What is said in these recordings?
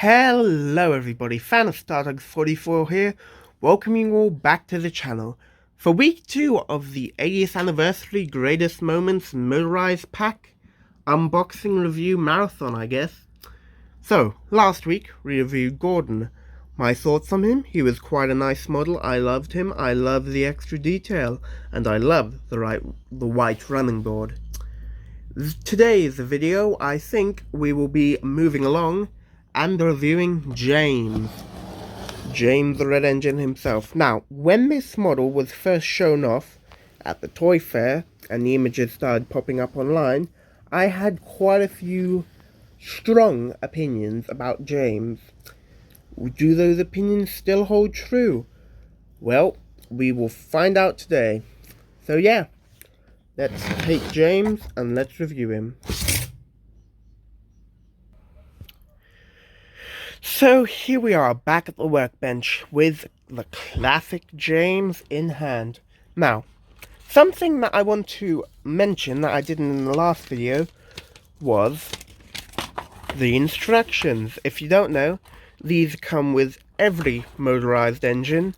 Hello everybody, fan of StarDog44 here, welcoming you all back to the channel for week 2 of the 80th anniversary Greatest Moments Motorized Pack unboxing review marathon, I guess. So, last week we reviewed Gordon. My thoughts on him: he was quite a nice model, I loved him, I love the extra detail, and I love the white running board. Today's video, I think we will be moving along and reviewing Jmaes the Red Engine himself. Now, when this model was first shown off at the toy fair and the images started popping up online, I had quite a few strong opinions about Jmaes. Do those opinions still hold true? Well, we will find out today. So yeah, let's take Jmaes and let's review him. So here we are back at the workbench with the classic Jmaes in hand. Now, something that I want to mention that I didn't in the last video was the instructions. If you don't know, these come with every motorized engine.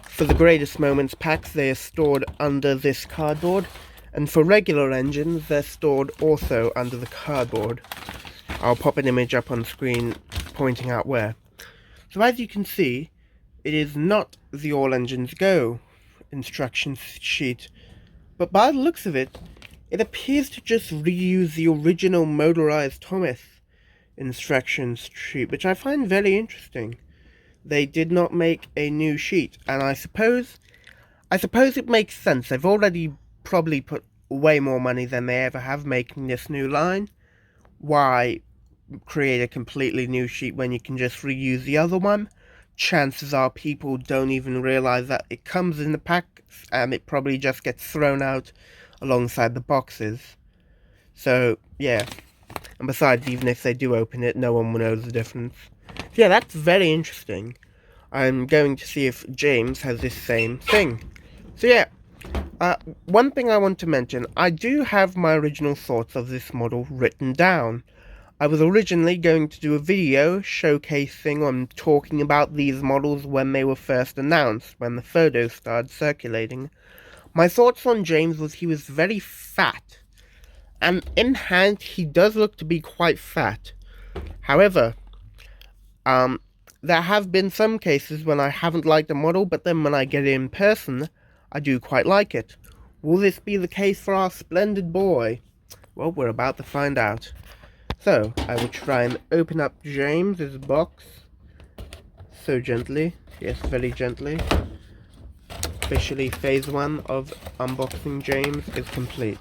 For the Greatest Moments packs, they are stored under this cardboard, and for regular engines, they're stored also under the cardboard. I'll pop an image up on screen pointing out where. So as you can see, it is not the All Engines Go instruction sheet, but by the looks of it, it appears to just reuse the original Motorized Thomas instruction sheet, which I find very interesting. They did not make a new sheet, and I suppose it makes sense. They've already probably put way more money than they ever have making this new line. Why create a completely new sheet when you can just reuse the other one? Chances are people don't even realize that it comes in the pack, and it probably just gets thrown out alongside the boxes. So yeah, and besides, even if they do open it, no one will know the difference. Yeah, that's very interesting. I'm going to see if Jmaes has this same thing. So yeah, one thing I want to mention, I do have my original thoughts of this model written down. I was originally going to do a video showcasing and talking about these models when they were first announced, when the photos started circulating. My thoughts on Jmaes was he was very fat, and in hand he does look to be quite fat. However, there have been some cases when I haven't liked a model, but then when I get it in person, I do quite like it. Will this be the case for our Splendid boy? Well, we're about to find out. So, I will try and open up Jmaes' box. So gently. Yes, very gently. Officially, phase 1 of unboxing Jmaes is complete.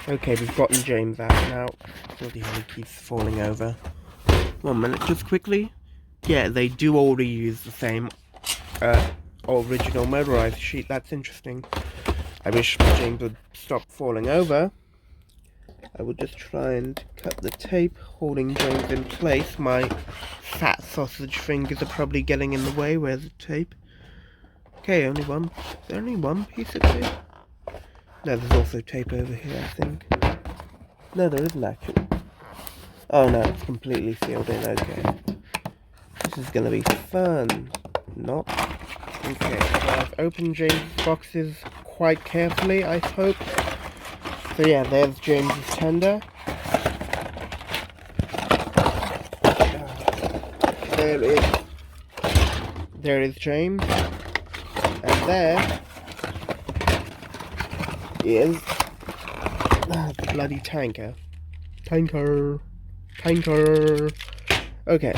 Okay, we've gotten Jmaes out now. Bloody hell, he keeps falling over. 1 minute, just quickly. Yeah, they do all reuse the same original motorized sheet. That's interesting. I wish Jmaes would stop falling over. I will just try and cut the tape holding Jmaes in place. My fat sausage fingers are probably getting in the way. Where's the tape? Okay, only one. Is there only one piece of tape? No, there's also tape over here, I think. No, there isn't actually. Oh no, it's completely sealed in. Okay. This is gonna be fun. Not. Okay, so I've opened Jmaes' boxes quite carefully, I hope. So yeah, there's Jmaes' tender. There is Jmaes. And there is the bloody tanker. Tanker. Okay,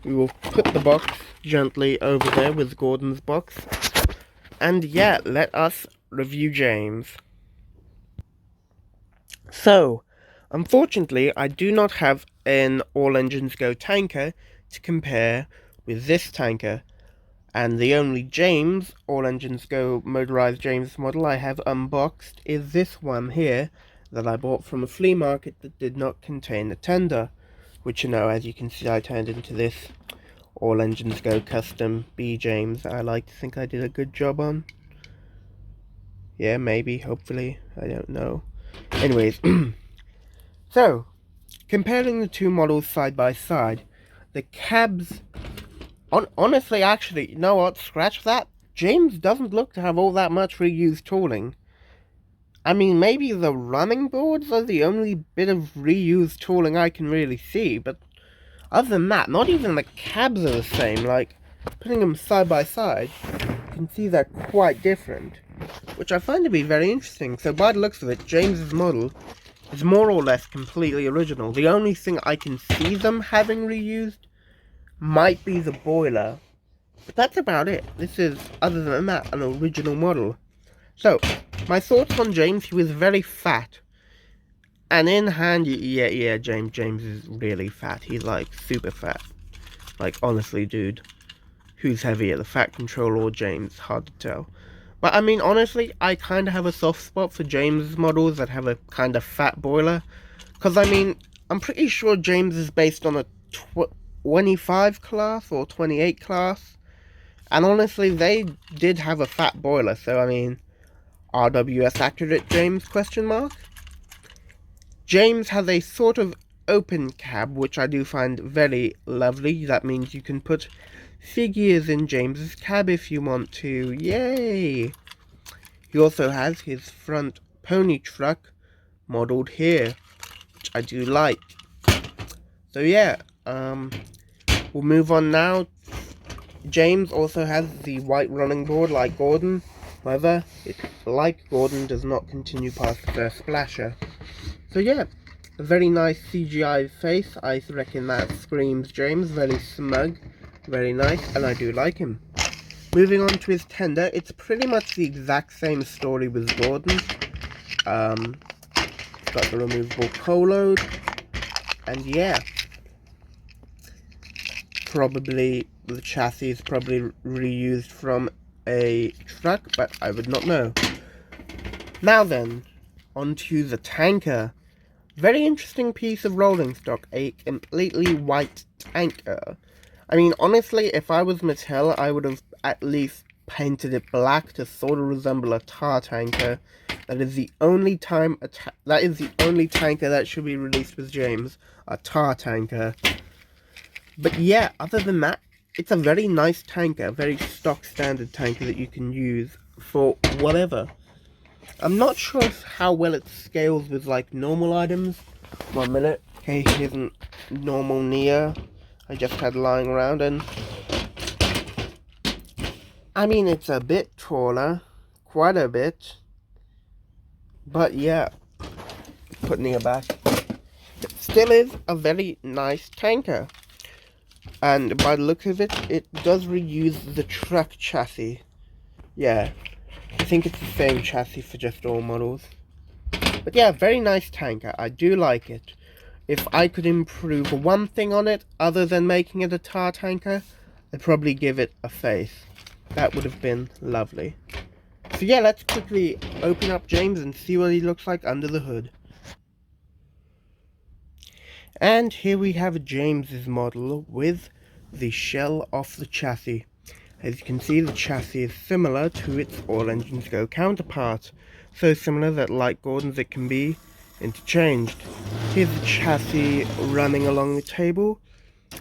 we will put the box gently over there with Gordon's box. And yeah, let us review Jmaes. So, unfortunately, I do not have an All Engines Go tanker to compare with this tanker. And the only Jmaes, All Engines Go motorized Jmaes model I have unboxed is this one here that I bought from a flea market that did not contain a tender. Which, you know, as you can see, I turned into this All Engines Go custom B Jmaes. I like to think I did a good job on. Yeah, maybe, hopefully, I don't know. Anyways, so, comparing the two models side by side, the cabs, honestly, actually, you know what, scratch that, James doesn't look to have all that much reused tooling. I mean, maybe the running boards are the only bit of reused tooling I can really see, but other than that, not even the cabs are the same. Like, putting them side by side, you can see they're quite different, which I find to be very interesting. So by the looks of it, James's model is more or less completely original. The only thing I can see them having reused might be the boiler, but that's about it. This is, other than that, an original model. So, my thoughts on James: he was very fat. And in hand, yeah, James is really fat. He's like super fat. Like, honestly, dude, who's heavier, the Fat Controller or James? Hard to tell. But I mean, honestly, I kind of have a soft spot for James models that have a kind of fat boiler. Because, I mean, I'm pretty sure James is based on a 25 class or 28 class. And honestly, they did have a fat boiler. So, I mean, RWS accurate, James, question mark? James has a sort of open cab, which I do find very lovely. That means you can put figures in James's cab if you want to. Yay! He also has his front pony truck modelled here, which I do like. So yeah, we'll move on now. James also has the white running board like Gordon. However, it, like Gordon, does not continue past the first splasher. So yeah, a very nice CGI face. I reckon that screams James. Very smug, very nice, and I do like him. Moving on to his tender, it's pretty much the exact same story with Gordon. Got the removable co-load, and yeah, probably the chassis is probably reused from a truck, but I would not know. Now then, onto the tanker. Very interesting piece of rolling stock, a completely white tanker. I mean, honestly, if I was Mattel, I would have at least painted it black to sort of resemble a tar tanker. That is the only tanker that should be released with James, a tar tanker. But yeah, other than that, it's a very nice tanker, very stock standard tanker that you can use for whatever. I'm not sure how well it scales with like normal items. 1 minute. Okay, here's a normal Nia I just had lying around, and I mean, it's a bit taller, quite a bit, but yeah, put Nia back. It still is a very nice tanker, and by the look of it, it does reuse the truck chassis. Yeah, I think it's the same chassis for just all models. But yeah, very nice tanker. I do like it. If I could improve one thing on it, other than making it a tar tanker, I'd probably give it a face. That would have been lovely. So yeah, let's quickly open up James and see what he looks like under the hood. And here we have James's model with the shell off the chassis. As you can see, the chassis is similar to its All Engines Go counterpart. So similar that, like Gordon's, it can be interchanged. Here's the chassis running along the table,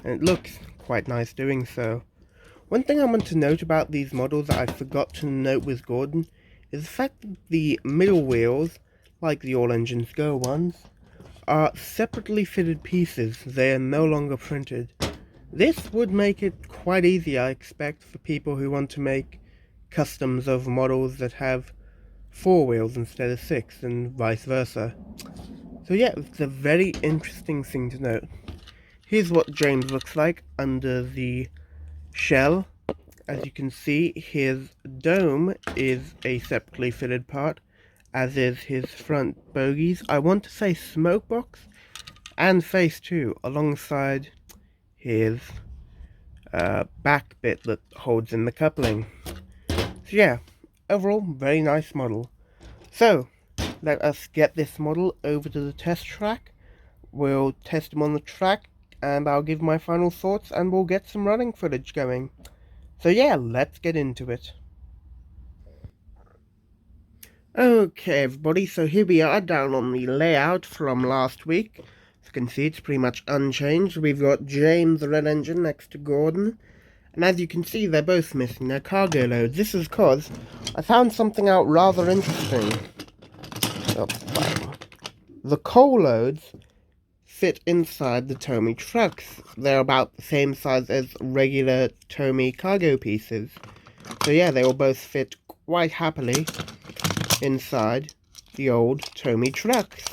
and it looks quite nice doing so. One thing I want to note about these models that I forgot to note with Gordon is the fact that the middle wheels, like the All Engines Go ones, are separately fitted pieces. They are no longer printed. This would make it quite easy, I expect, for people who want to make customs of models that have 4 wheels instead of 6, and vice versa. So yeah, it's a very interesting thing to note. Here's what James looks like under the shell. As you can see, his dome is a separately fitted part, as is his front bogies. I want to say smoke box and face too, alongside his back bit that holds in the coupling. So yeah, overall, very nice model. So, let us get this model over to the test track. We'll test him on the track, and I'll give my final thoughts, and we'll get some running footage going. So yeah, let's get into it. Okay everybody, so here we are down on the layout from last week. As you can see, it's pretty much unchanged. We've got James, the red engine, next to Gordon. And as you can see, they're both missing their cargo loads. This is because I found something out rather interesting. Oh, wow. The coal loads fit inside the Tomy trucks. They're about the same size as regular Tomy cargo pieces. So yeah, they will both fit quite happily inside the old Tomy trucks.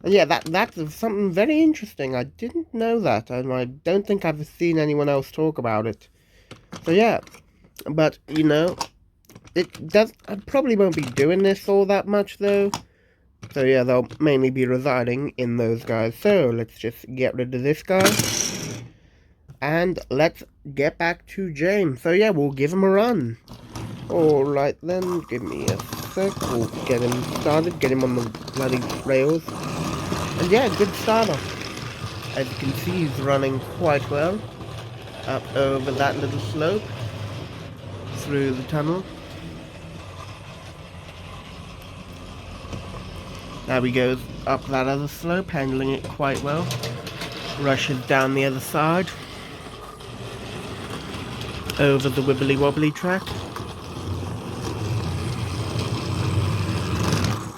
And yeah, that's something very interesting. I didn't know that, and I don't think I've seen anyone else talk about it. So yeah, but you know, I probably won't be doing this all that much though. So yeah, they'll mainly be residing in those guys. So let's just get rid of this guy. And let's get back to James. So yeah, we'll give him a run. Alright then, give me a sec. We'll get him started, get him on the bloody rails. And yeah, good start off. As you can see, he's running quite well. Up over that little slope. Through the tunnel. Now he goes up that other slope, handling it quite well. Rushes down the other side. Over the wibbly wobbly track.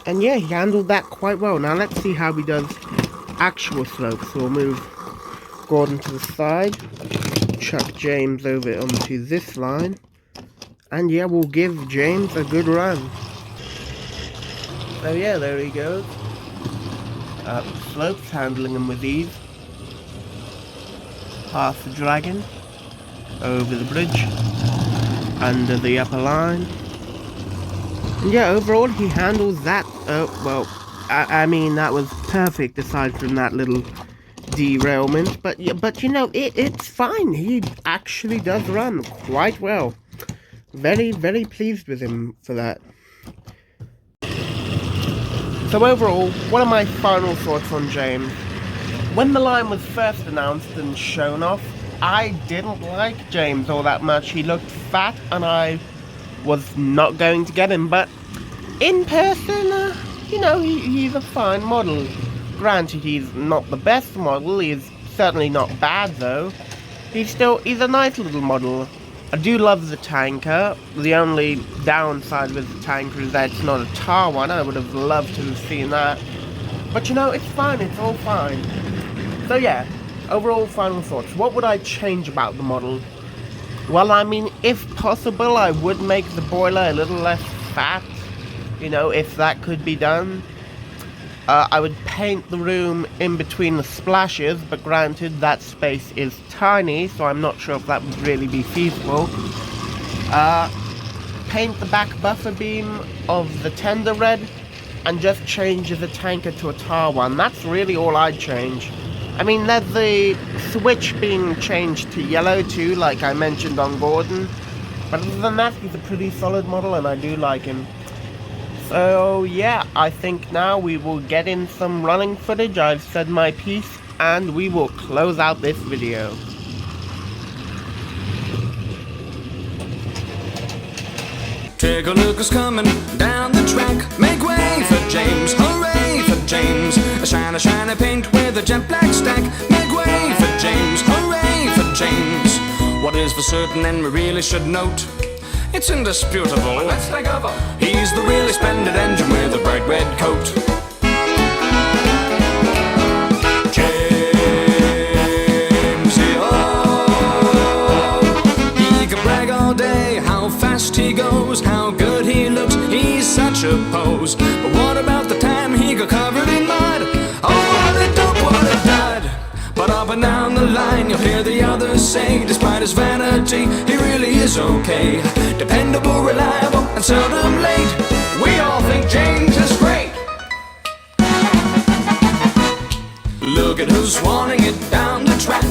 And yeah, he handled that quite well. Now let's see how he does actual slopes. So we'll move Gordon to the side. Chuck James over onto this line. And yeah, we'll give James a good run. So yeah, there he goes. Up slopes, handling him with ease. Past the dragon. Over the bridge. Under the upper line. And yeah, overall he handles that. Well, I mean that was perfect aside from that little derailment. But you know, it's fine. He actually does run quite well. Very, very pleased with him for that. So overall, what are my final thoughts on James? When the line was first announced and shown off, I didn't like James all that much. He looked fat and I was not going to get him, but in person, you know, he's a fine model. Granted, he's not the best model, he's certainly not bad though. He's a nice little model. I do love the tanker. The only downside with the tanker is that it's not a tar one. I would have loved to have seen that. But you know, it's fine, it's all fine. So yeah, overall final thoughts. What would I change about the model? Well, I mean, if possible, I would make the boiler a little less fat. You know, if that could be done. I would paint the room in between the splashes, but granted, that space is tiny, so I'm not sure if that would really be feasible. Paint the back buffer beam of the tender red, and just change the tanker to a tar one. That's really all I'd change. I mean, there's the switch being changed to yellow too, like I mentioned on Gordon. But other than that, he's a pretty solid model, and I do like him. So yeah, I think now we will get in some running footage. I've said my piece, and we will close out this video. Take a look who's coming down the track. Make way for James, hooray for James. A shiny, shiny paint with a jet black stack. Make way for James, hooray for James. What is for certain and we really should note, it's indisputable. Let's take over. He's the really splendid engine with a bright red coat. James, oh, he can brag all day how fast he goes, how good he looks. He's such a pose. But what about the time he got covered in mud? Oh, what a dope, what a dud. But up and down the line you'll hear the others say, despite his vanity, he really is okay. Dependable, reliable, and seldom late. We all think James is great. Look at who's wanting it down the track.